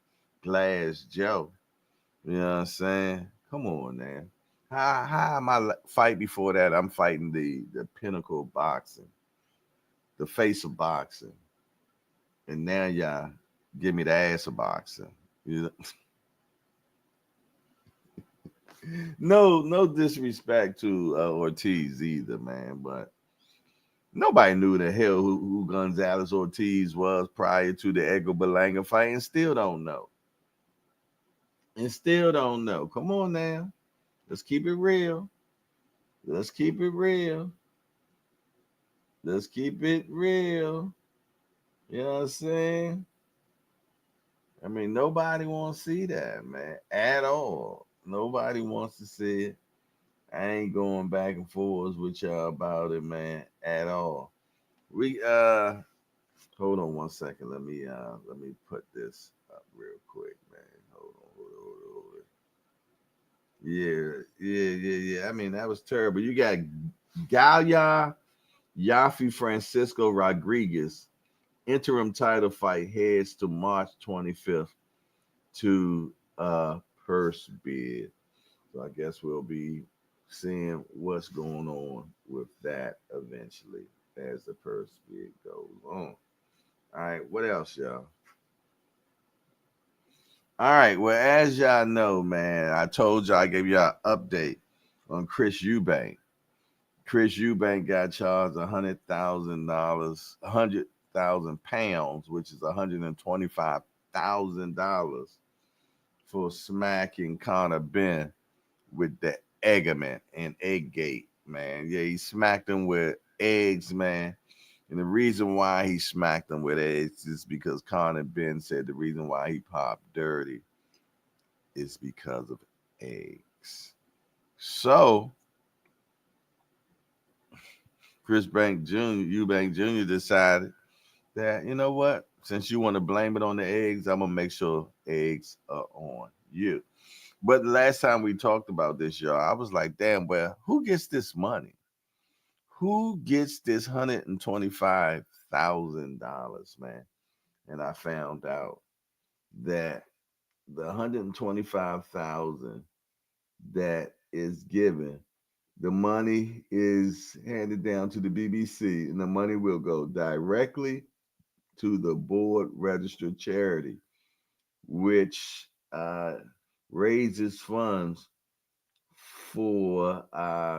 Glass Joe." You know what I'm saying? Come on, man. How am I fight before that? I'm fighting the pinnacle of boxing, the face of boxing, and now y'all give me the ass of boxing. You know? No disrespect to Ortiz either, man, but nobody knew the hell who Gonzalez Ortiz was prior to the Edgar Berlanga fight, and still don't know. And still don't know. Come on now. Let's keep it real. Let's keep it real. Let's keep it real. You know what I'm saying? I mean, nobody wants to see that, man, at all. Nobody wants to see it. I ain't going back and forth with y'all about it, man, at all. We hold on one second. Let me put this up real quick, man. Hold on. Yeah. I mean, that was terrible. You got Galia Yafi Francisco Rodriguez interim title fight heads to March 25th to purse bid. So I guess we'll be seeing what's going on with that eventually as the purse bid goes on. All right, what else, y'all? All right, well, as y'all know, man, I told y'all I gave y'all an update on Chris Eubank. Chris Eubank got charged $100,000, 100,000 pounds, which is $125,000 for smacking Connor Ben with the Eggerman and Egggate, man. Yeah, he smacked him with eggs, man. And the reason why he smacked him with eggs is because Connor Ben said the reason why he popped dirty is because of eggs. So Eubank Jr. decided that, you know what? Since you want to blame it on the eggs, I'm gonna make sure eggs are on you. But the last time we talked about this, y'all, I was like, damn, well, who gets this money? Who gets this $125,000, man? And I found out that the 125,000 that is given, the money is handed down to the BBC, and the money will go directly to the board registered charity, which raises funds for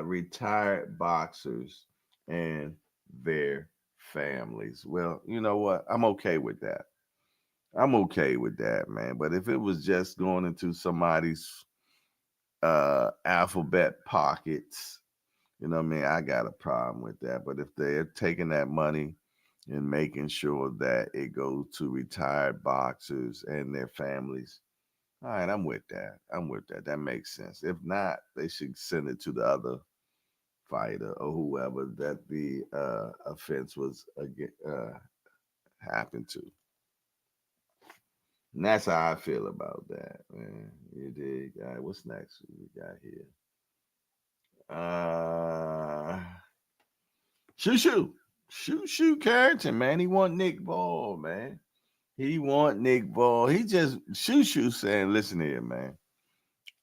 retired boxers and their families. Well, you know what? I'm okay with that. I'm okay with that, man. But if it was just going into somebody's alphabet pockets, You know what I mean? I got a problem with that. But if they're taking that money and making sure that it goes to retired boxers and their families, all right, I'm with that. I'm with that. That makes sense. If not, they should send it to the other fighter or whoever that the offense was happened to. And that's how I feel about that, man. You dig? All right, what's next? We got here. Uh, Shoo Carrington, man. He want Nick Ball, man. He want Nick Ball. He just Shoo saying, listen here, man.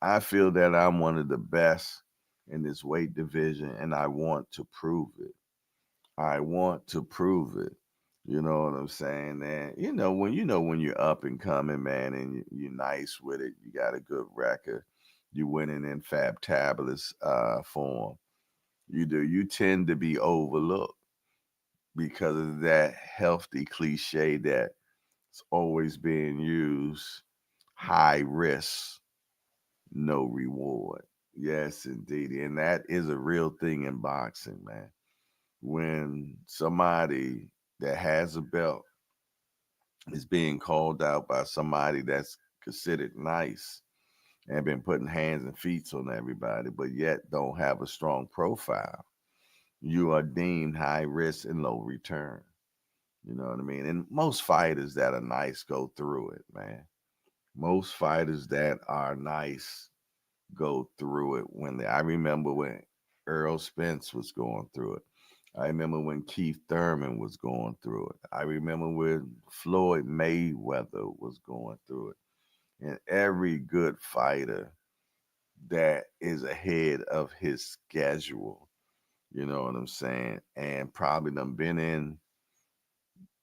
I feel that I'm one of the best in this weight division, and I want to prove it. I want to prove it. You know what I'm saying? And when you're up and coming, man, and you're nice with it, you got a good record, you're winning in fabtabulous form. You tend to be overlooked because of that healthy cliche that's always being used: high risk, no reward. Yes, indeed. And that is a real thing in boxing, man. When somebody that has a belt is being called out by somebody that's considered nice and been putting hands and feet on everybody, but yet don't have a strong profile, you are deemed high risk and low return. You know what I mean? And most fighters that are nice go through it, man. Most fighters that are nice go through it I remember when Earl Spence was going through it. I remember when Keith Thurman was going through it. I remember when Floyd Mayweather was going through it. And every good fighter that is ahead of his schedule, you know what I'm saying? And probably done been in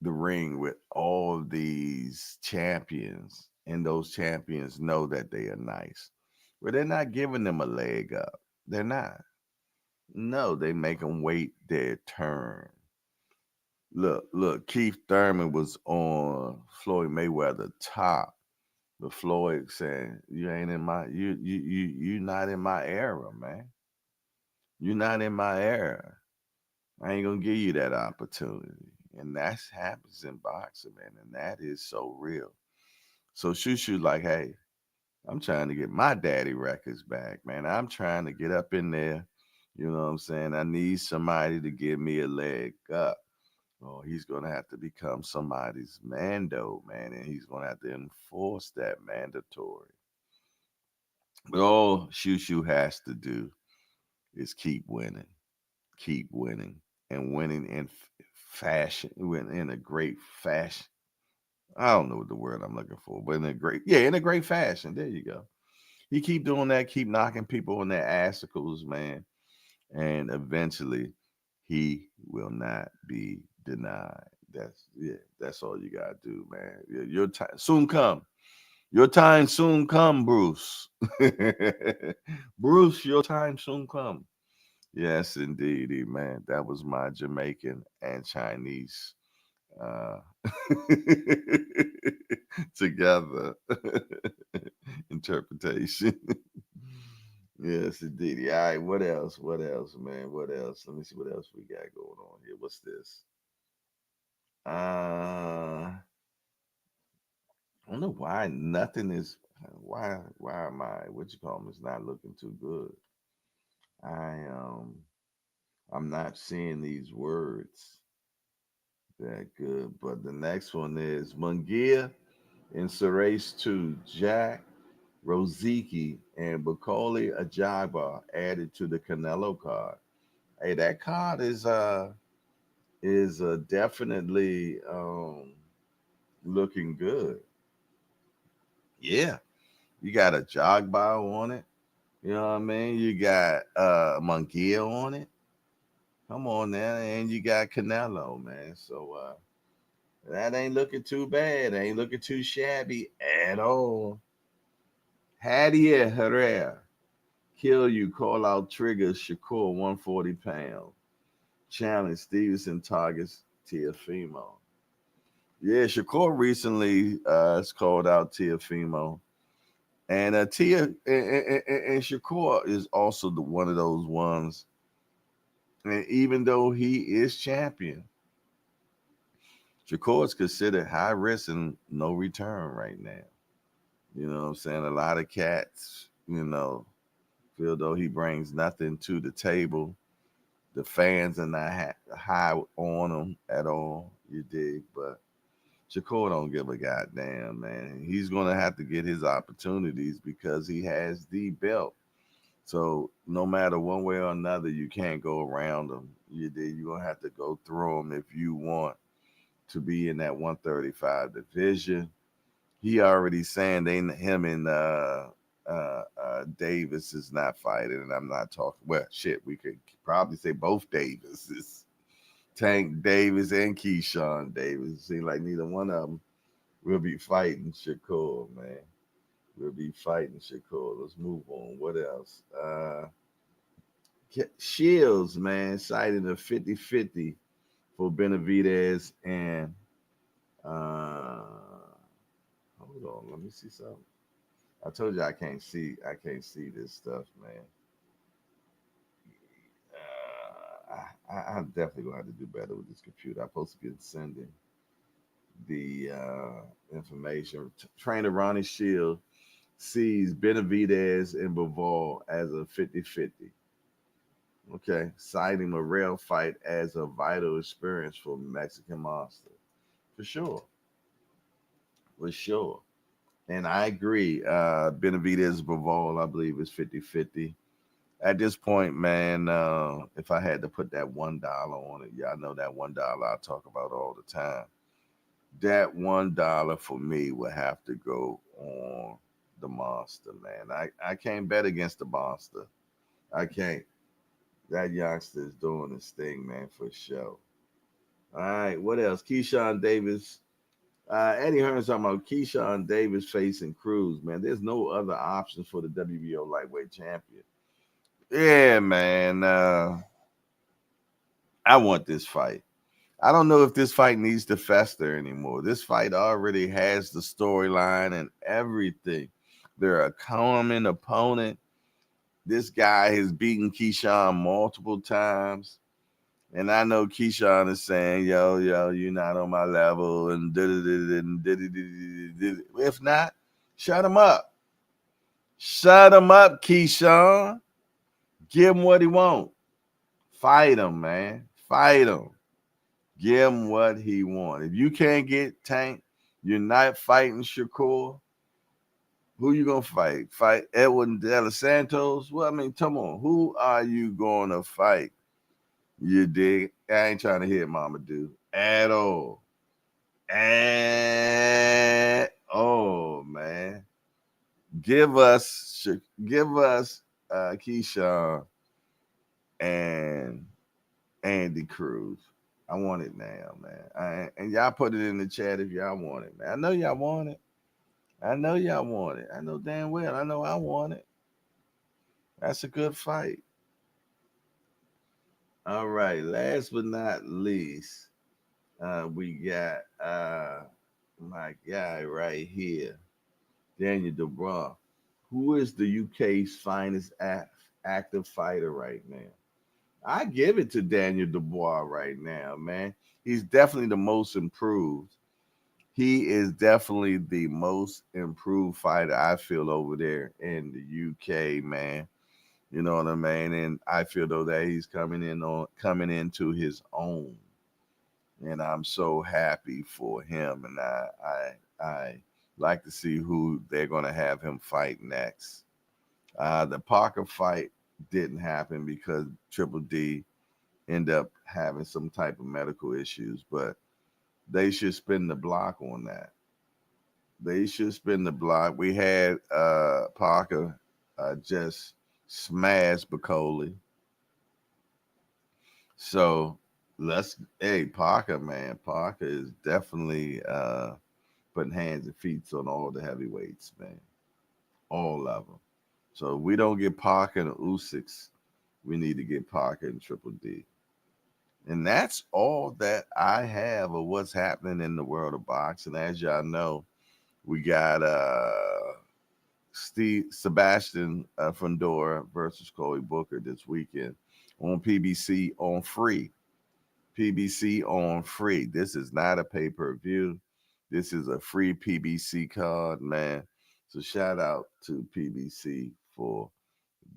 the ring with all these champions, and those champions know that they are nice. But they're not giving them a leg up. They're not. No, they make them wait their turn. Look, Keith Thurman was on Floyd Mayweather top, but Floyd saying, "You ain't in my you not in my era, man. You're not in my era. I ain't gonna give you that opportunity." And that happens in boxing, man, and that is so real. So Shoo like, hey, I'm trying to get my daddy records back, man. I'm trying to get up in there. You know what I'm saying? I need somebody to give me a leg up. Oh, he's gonna have to become somebody's mando, man, and he's gonna have to enforce that mandatory. But all Shoo has to do is keep winning, and winning in fashion, in a great fashion. I don't know what the word I'm looking for, but in a great fashion. There you go. He keep doing that, keep knocking people on their assicles, man, and eventually he will not be denied. That's all you gotta do, man. Your time soon come. Your time soon come, Bruce. Bruce, your time soon come. Yes, indeed, man. That was my Jamaican and Chinese uh together interpretation. Yes, indeed. All right, what else? What else, man? What else? Let me see what else we got going on here. What's this? I don't know why nothing is. Why am I? What you call them? It's not looking too good. I I'm not seeing these words that good. But the next one is Mungia in Race 2, Jack Rozicki and Bakoli Ajagba added to the Canelo card. Hey, that card is definitely looking good. Yeah, you got a Jogba on it. You know what I mean? You got Mungia on it. Come on now, and you got Canelo, man. So that ain't looking too bad. Ain't looking too shabby at all. Javier Herrera, kill you, call out triggers, Shakur, 140 pounds. Challenge Stevenson targets Tiafimo. Yeah, Shakur recently has called out Tiafimo. And Shakur is also one of those ones And even though he is champion, Shakur is considered high risk and no return right now. You know what I'm saying? A lot of cats, feel though he brings nothing to the table. The fans are not high on him at all. You dig? But Shakur don't give a goddamn, man. He's gonna have to get his opportunities because he has the belt. So no matter one way or another, you can't go around him. You dig? You're gonna have to go through him if you want to be in that 135 division. He already saying him and Davis is not fighting, and I'm not talking. Well, shit, we could probably say both Davises, Tank Davis and Keyshawn Davis. It seems like neither one of them will be fighting Shakur, man. We'll be fighting Shakur. Let's move on. What else? Shields, man, cited a 50-50 for Benavidez and hold on, let me see something. I told you I can't see this stuff, man. I'm definitely gonna have to do better with this computer. I'm supposed to be sending the information. Trainer Ronnie Shield sees Benavidez and Bivol as a 50-50. Okay, citing a rail fight as a vital experience for Mexican Monster. For sure. For sure. And I agree. Benavidez Bivol, I believe, is 50-50. At this point, man, if I had to put that $1 on it, y'all know that $1 I talk about all the time. That $1 for me would have to go on the Monster, man. I can't bet against the Monster. I can't. That youngster is doing his thing, man, for sure. All right, what else? Keyshawn Davis. Eddie Hearn's talking about Keyshawn Davis facing Cruz, man. There's no other options for the WBO lightweight champion. Yeah, man. I want this fight. I don't know if this fight needs to fester anymore. This fight already has the storyline and everything. They're a common opponent. This guy has beaten Keyshawn multiple times. And I know Keyshawn is saying, yo, you're not on my level. And if not, shut him up. Shut him up, Keyshawn. Give him what he wants. Fight him, man. Fight him. Give him what he wants. If you can't get Tank, you're not fighting Shakur. Who you gonna fight? Fight Edwin De Los Santos? Well, I mean, come on. Who are you gonna fight? You dig? I ain't trying to hit Mama do at all. At all, man. Give us Keyshawn and Andy Cruz. I want it now, man. And y'all put it in the chat if y'all want it, man. I know y'all want it. I know y'all want it. I know damn well. I know I want it. That's a good fight. All right. Last but not least, we got my guy right here, Daniel Dubois, who is the UK's finest active fighter right now. I give it to Daniel Dubois right now, man. He's definitely the most improved. He is definitely the most improved fighter I feel over there in the UK, man. You know what I mean? And I feel though that he's coming into his own. And I'm so happy for him. And I like to see who they're gonna have him fight next. The Parker fight didn't happen because Triple D ended up having some type of medical issues, but they should spin the block on that. They should spin the block. We had Parker just smash Bacoli. So hey, Parker, man. Parker is definitely putting hands and feet on all the heavyweights, man. All of them. So if we don't get Parker and Usyk, we need to get Parker and Triple D. And that's all that I have of what's happening in the world of boxing. As y'all know, we got Sebastian Fundora versus Chloe Booker this weekend on PBC on free. PBC on free. This is not a pay-per-view. This is a free PBC card, man. So shout out to PBC for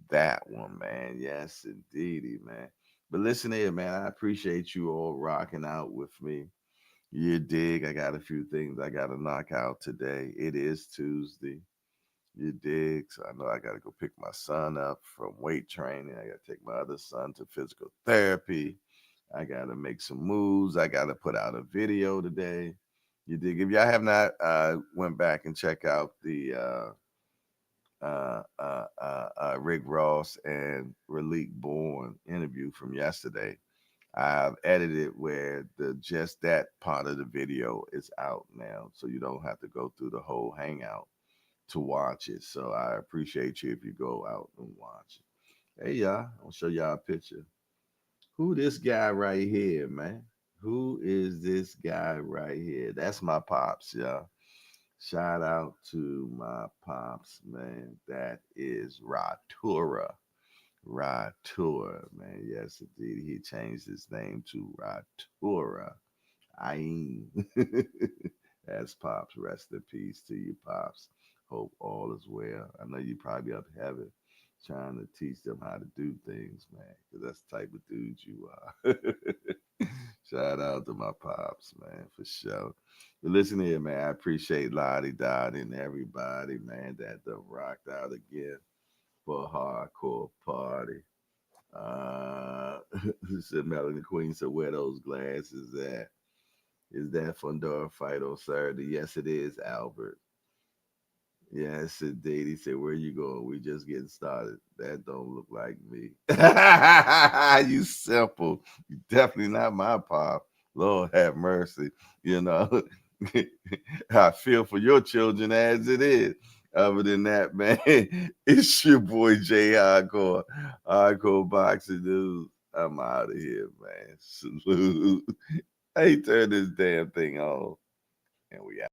that one, man. Yes, indeedy, man. But listen here, man. I appreciate you all rocking out with me. You dig? I got a few things I got to knock out today. It is Tuesday. You dig? So I know I got to go pick my son up from weight training. I got to take my other son to physical therapy. I got to make some moves. I got to put out a video today. You dig? If y'all have not went back and check out the Rick Ross and Relique Bourne interview from yesterday, I've edited where the just that part of the video is out now, so you don't have to go through the whole hangout to watch it. So I appreciate you if you go out and watch it. Hey y'all, I'll show y'all a picture. Who this guy right here, man? Who is this guy right here? That's my pops, y'all. Shout out to my pops, man. That is Ratura. Ratura, man. Yes, indeed. He changed his name to Ratura. Ayin. That's Pops. Rest in peace to you, Pops. Hope all is well. I know you probably up heaven trying to teach them how to do things, man, because that's the type of dude you are. Shout out to my Pops, man, for sure. But listen here, man. I appreciate Lottie Dottie and everybody, man, that done rocked out again for a hardcore party. Said Melanie Queen said, where those glasses at? Is that Fundora fight on Saturday? Yes, it is, Albert. Yes, indeed. He said, where you going? We just getting started. That don't look like me. You simple. You definitely not my pop. Lord have mercy. You know, I feel for your children as it is. Other than that, man, it's your boy Jay Hardcore. Hardcore boxing news. I'm out of here, man. Salute. Hey, turn this damn thing on. And we out.